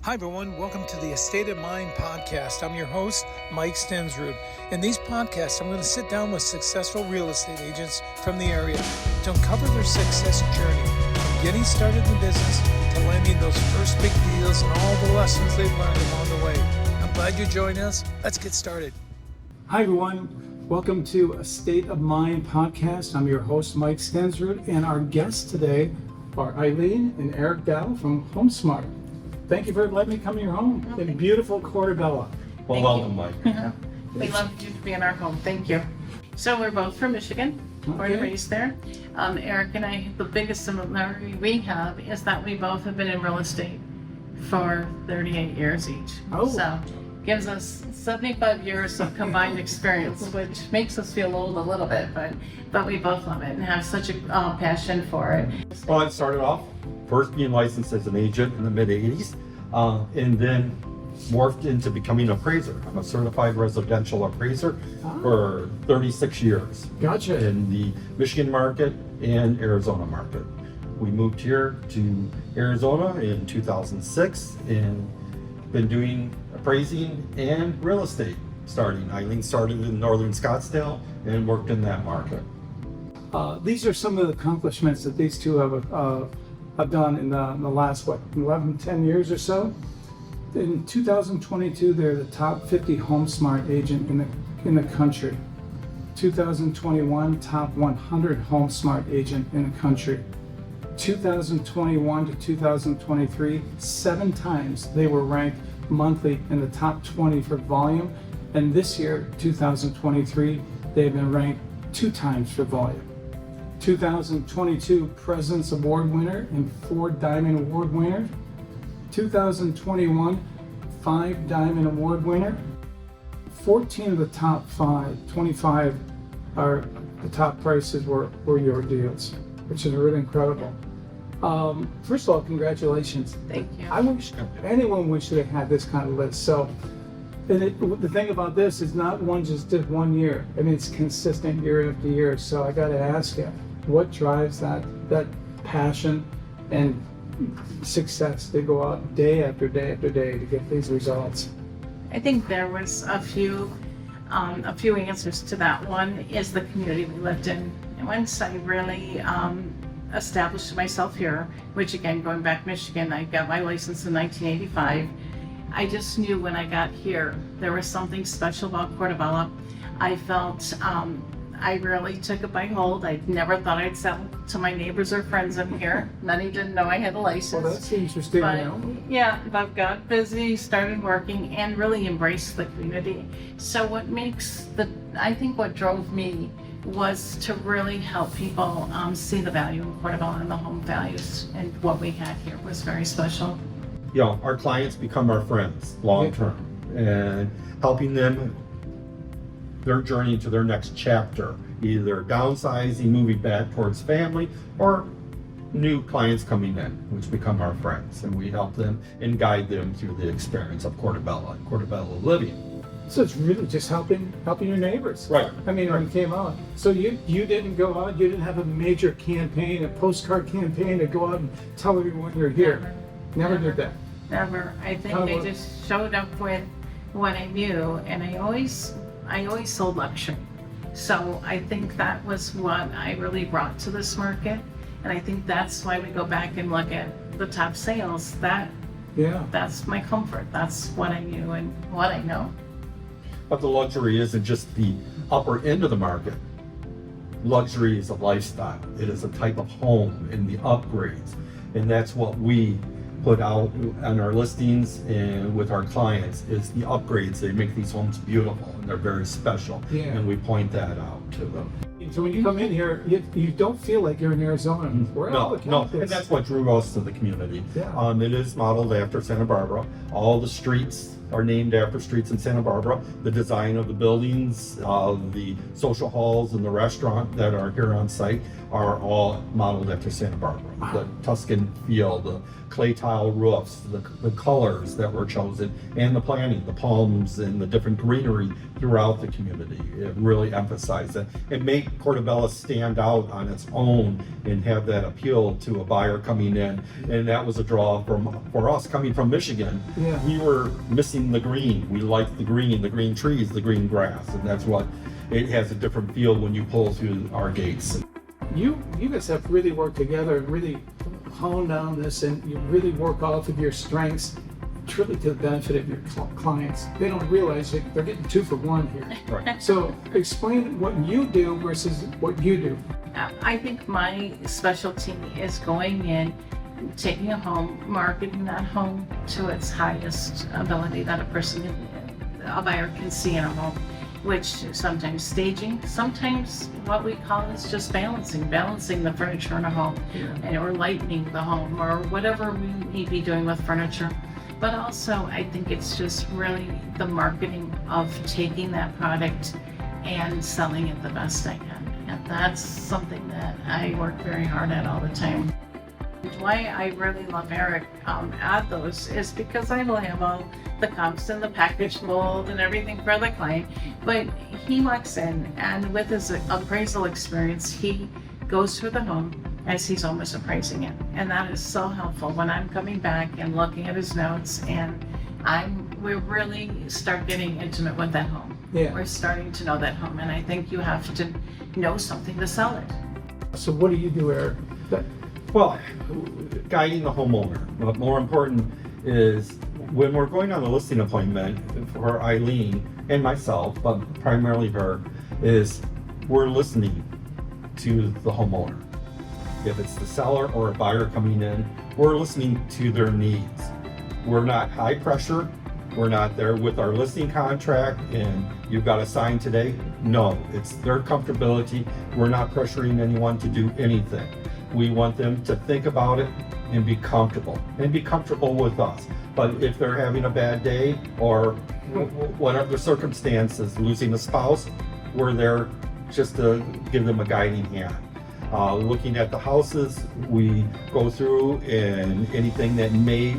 Hi everyone, welcome to the Estate of Mind podcast. I'm your host, Mike Stensrud. In these podcasts, I'm going to sit down with successful real estate agents from the area to uncover their success journey, from getting started in the business to landing those first big deals and all the lessons they've learned along the way. I'm glad you joined us. Let's get started. Hi everyone, welcome to Estate of Mind podcast. I'm your host, Mike Stensrud, and our guests today are Eileen and Eric Gow from HomeSmart. Thank you for letting me come to your home in beautiful Corte Bella. Well, welcome, Mike. We love you to be in our home. Thank you. So we're both from Michigan, born and raised there. Eric and I, the biggest similarity we have is that we both have been in real estate for 38 years each. Oh. So gives us 75 years of combined experience, which makes us feel old a little bit, but we both love it and have such a passion for it. Well, I started off first being licensed as an agent in the mid-'80s, and then morphed into becoming an appraiser. I'm a certified residential appraiser for 36 years. Gotcha. In the Michigan market and Arizona market. We moved here to Arizona in 2006 and been doing appraising and real estate starting. Eileen started in northern Scottsdale and worked in that market. These are some of the accomplishments that these two have done in the last, 10 years or so. In 2022, they're the top 50 HomeSmart agent in the country. 2021, top 100 HomeSmart agent in the country. 2021 to 2023, 7 times they were ranked monthly in the top 20 for volume. And this year, 2023, they've been ranked 2 times for volume. 2022 President's Award winner and 4 Diamond Award winner. 2021 5 Diamond Award winner. 14 of the top 25 are the top prices were your deals, which is really incredible. First of all, congratulations. Thank you. I wish anyone wished they had this kind of list. So, and the thing about this is not one just did 1 year. I mean, it's consistent year after year. So I got to ask you, what drives that passion and success to go out day after day after day to get these results? I think there was a few answers to that. One is the community we lived in. And once I really established myself here, which again, going back to Michigan, I got my license in 1985. I just knew when I got here, there was something special about Corte Bella. I felt I really took it by hold. I never thought I'd sell to my neighbors or friends in here. Many didn't know I had a license. Well, that's interesting. Yeah, but got busy, started working, and really embraced the community. So I think what drove me was to really help people see the value in Corte Bella and the home values, and what we had here was very special. You know, our clients become our friends long term, and helping them their journey to their next chapter, either downsizing, moving back towards family, or new clients coming in, which become our friends, and we help them and guide them through the experience of Corte Bella and Corte Bella living. So it's really just helping your neighbors. Right. I mean, when you came out. So you didn't go out, you didn't have a major campaign, a postcard campaign to go out and tell everyone you're here. Never did that. Never. I think I just showed up with what I knew, and I always sold luxury. So I think that was what I really brought to this market, and I think that's why we go back and look at the top sales. That's my comfort. That's what I knew and what I know. But the luxury isn't just the upper end of the market. Luxury is a lifestyle. It is a type of home and the upgrades. And that's what we put out on our listings and with our clients is the upgrades. They make these homes beautiful and they're very special. Yeah. And we point that out to them. So when you come in here, you don't feel like you're in Arizona. No, and that's what drew us to the community. Yeah. It is modeled after Santa Barbara. All the streets are named after streets in Santa Barbara. The design of the buildings, the social halls and the restaurant that are here on site are all modeled after Santa Barbara. The Tuscan feel, the clay tile roofs, the colors that were chosen, and the planting, the palms and the different greenery throughout the community. It really emphasized that. It made Corte Bella stand out on its own and have that appeal to a buyer coming in. And that was a draw for us coming from Michigan. Yeah. We were missing the green. We liked the green trees, the green grass, and that's what it has a different feel when you pull through our gates. You guys have really worked together and really honed down this, and you really work off of your strengths, truly to the benefit of your clients. They don't realize that they're getting 2 for 1 here. Right. So explain what you do versus what you do. I think my specialty is going in, taking a home, marketing that home to its highest ability that a buyer can see in a home, which sometimes staging, sometimes what we call is just balancing the furniture in a home, or lightening the home, or whatever we may be doing with furniture. But also, I think it's just really the marketing of taking that product and selling it the best I can. And that's something that I work very hard at all the time. Why I really love Eric at those is because I will have all the cups and the package mold and everything for the client, but he walks in and with his appraisal experience, he goes through the home as he's almost appraising it. And that is so helpful when I'm coming back and looking at his notes, and we really start getting intimate with that home. Yeah. We're starting to know that home, and I think you have to know something to sell it. So what do you do, Eric? Well, guiding the homeowner. But more important is when we're going on a listing appointment for Eileen and myself, but primarily her, is we're listening to the homeowner. If it's the seller or a buyer coming in, we're listening to their needs. We're not high pressure. We're not there with our listing contract and you've got to sign today. No, it's their comfortability. We're not pressuring anyone to do anything. We want them to think about it and be comfortable with us. But if they're having a bad day or whatever the circumstances, losing a spouse, we're there just to give them a guiding hand. Looking at the houses, we go through and anything that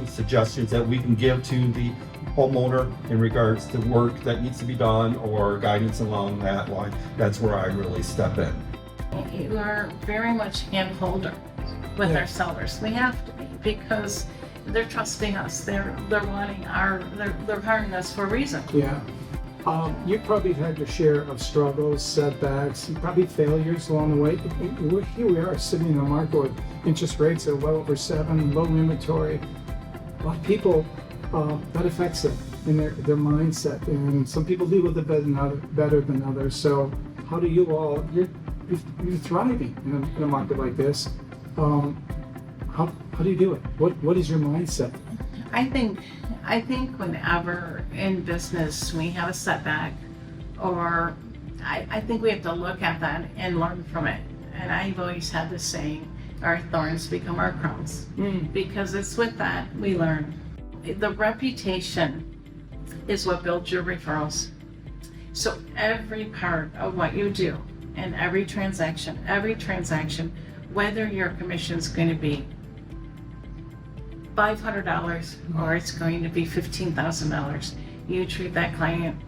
suggestions that we can give to the homeowner in regards to work that needs to be done or guidance along that line, that's where I really step in. You are very much hand-holder with our sellers. We have to be, because they're trusting us. They're hiring us for a reason. Yeah. You probably had your share of struggles, setbacks, and probably failures along the way. Here we are sitting in the market with interest rates that are well over 7, low inventory. A lot of people, that affects them in their mindset, and some people deal with it better than others. So how do you all, you're thriving in a market like this. How do you do it? What is your mindset? I think whenever in business we have a setback, or I think we have to look at that and learn from it. And I've always had the saying, our thorns become our crowns, because it's with that we learn. The reputation is what builds your referrals. So every part of what you do and every transaction, whether your commission is going to be $500 or it's going to be $15,000, you treat that client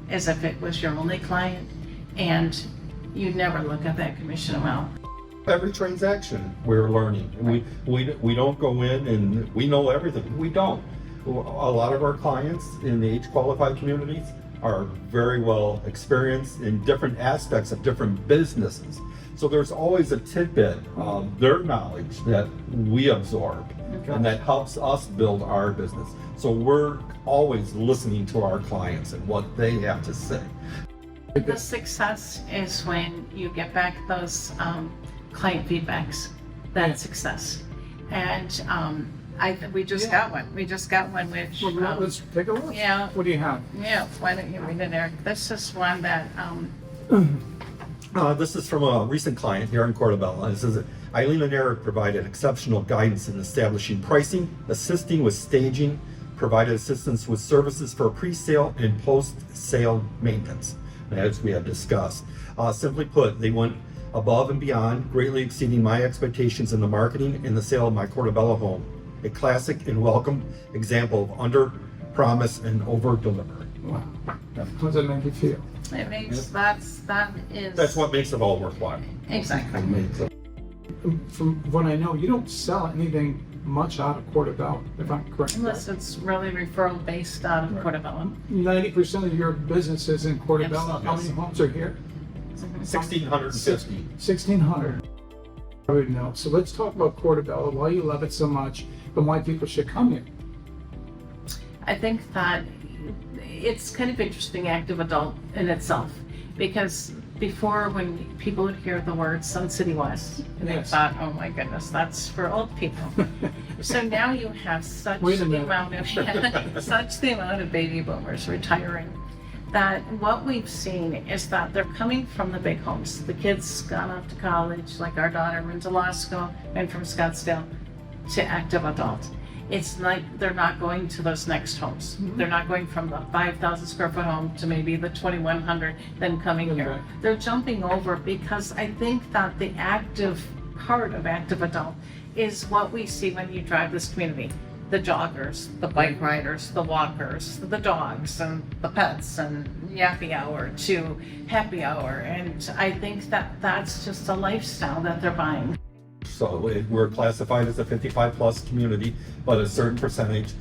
as if it was your only client, and you never look at that commission amount. Every transaction we're learning. Right. We don't go in and we know everything. We don't. A lot of our clients in the age qualified communities are very well experienced in different aspects of different businesses. So there's always a tidbit of their knowledge that we absorb, and that helps us build our business. So we're always listening to our clients and what they have to say. The success is when you get back those client feedbacks. That's success. And we just got one. We just got one which... Well, let's take a look. Yeah. What do you have? Yeah, why don't you read it, Eric? This is one that... This is from a recent client here in Corte Bella. It says, Eileen and Eric provided exceptional guidance in establishing pricing, assisting with staging, provided assistance with services for pre-sale and post-sale maintenance, as we have discussed. Simply put, they went above and beyond, greatly exceeding my expectations in the marketing and the sale of my Corte Bella home. A classic and welcome example of under promise and over deliver. Wow. How does that make you feel? It makes, that is. That's what makes it all worthwhile. Exactly. From what I know, you don't sell anything much out of Corte Bella, if I'm correct. Unless it's really referral based out of Corte Bella. 90% of your business is in Corte Bella. Absolutely. How many homes are here? 1,650. 1,600. I would know. So let's talk about Corte Bella, why you love it so much, and why people should come here. I think that it's kind of interesting, active adult in itself, because before, when people would hear the word Sun City West, and they Yes. thought, oh my goodness, that's for old people. So now you have such Wait a the minute. amount of such the amount of baby boomers retiring, that what we've seen is that they're coming from the big homes. The kids gone off to college, like our daughter went to law school, went from Scottsdale to active adult. It's like they're not going to those next homes. They're not going from the 5,000 square foot home to maybe the 2,100, then coming here. Okay. They're jumping over, because I think that the active part of active adult is what we see when you drive this community. The joggers, the bike riders, the walkers, the dogs, and the pets, and yappy hour to happy hour. And I think that that's just a lifestyle that they're buying. So we're classified as a 55 plus community, but a certain percentage,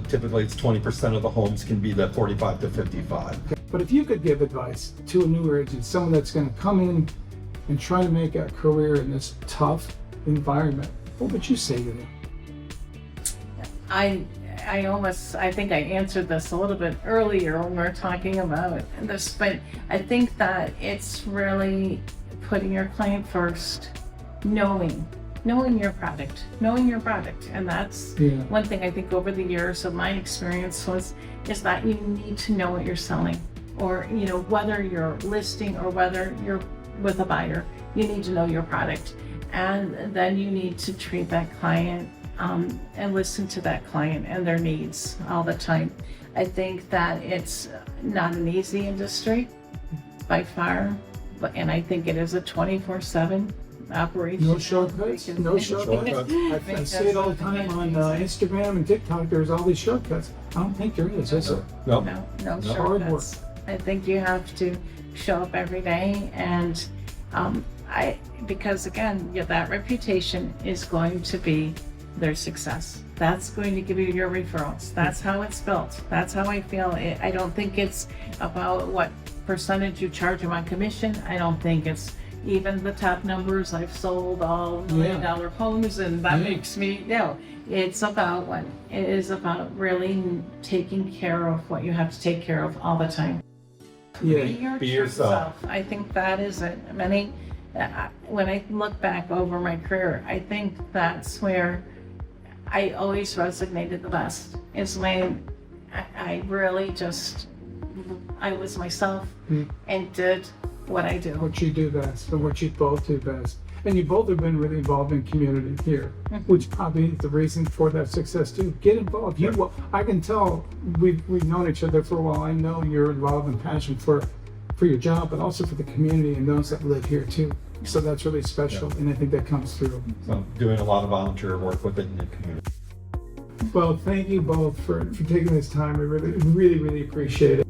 typically it's 20% of the homes can be the 45 to 55. But if you could give advice to a newer agent, someone that's going to come in and try to make a career in this tough environment, what would you say to them? I think I answered this a little bit earlier when we were talking about this, but I think that it's really putting your client first, knowing your product, and that's one thing I think over the years of my experience is that you need to know what you're selling, or whether you're listing or whether you're with a buyer, you need to know your product, and then you need to treat that client and listen to that client and their needs all the time. I think that it's not an easy industry by far, and I think it is a 24/7 operation. No shortcuts. No shortcuts. I see it all the time on Instagram and TikTok. There's all these shortcuts. I don't think there is there? No. No Hard work. shortcuts. I think you have to show up every day, and because again, that reputation is going to be their success. That's going to give you your referrals. That's how it's built. That's how I feel. I don't think it's about what percentage you charge them on commission. I don't think it's even the top numbers. I've sold all $1 million homes, and that makes me, it's about what? It is about really taking care of what you have to take care of all the time. Yeah. Be yourself. I think that is it. When I look back over my career, I think that's where I always resonated the best, is when I really I was myself and did what I do. What you do best, and what you both do best. And you both have been really involved in community here, which probably is the reason for that success too. Get involved. I can tell we've known each other for a while. I know you're involved and passionate for your job, but also for the community and those that live here too. So that's really special, and I think that comes through. So doing a lot of volunteer work within the community. Well, thank you both for taking this time. I really, really, really appreciate it.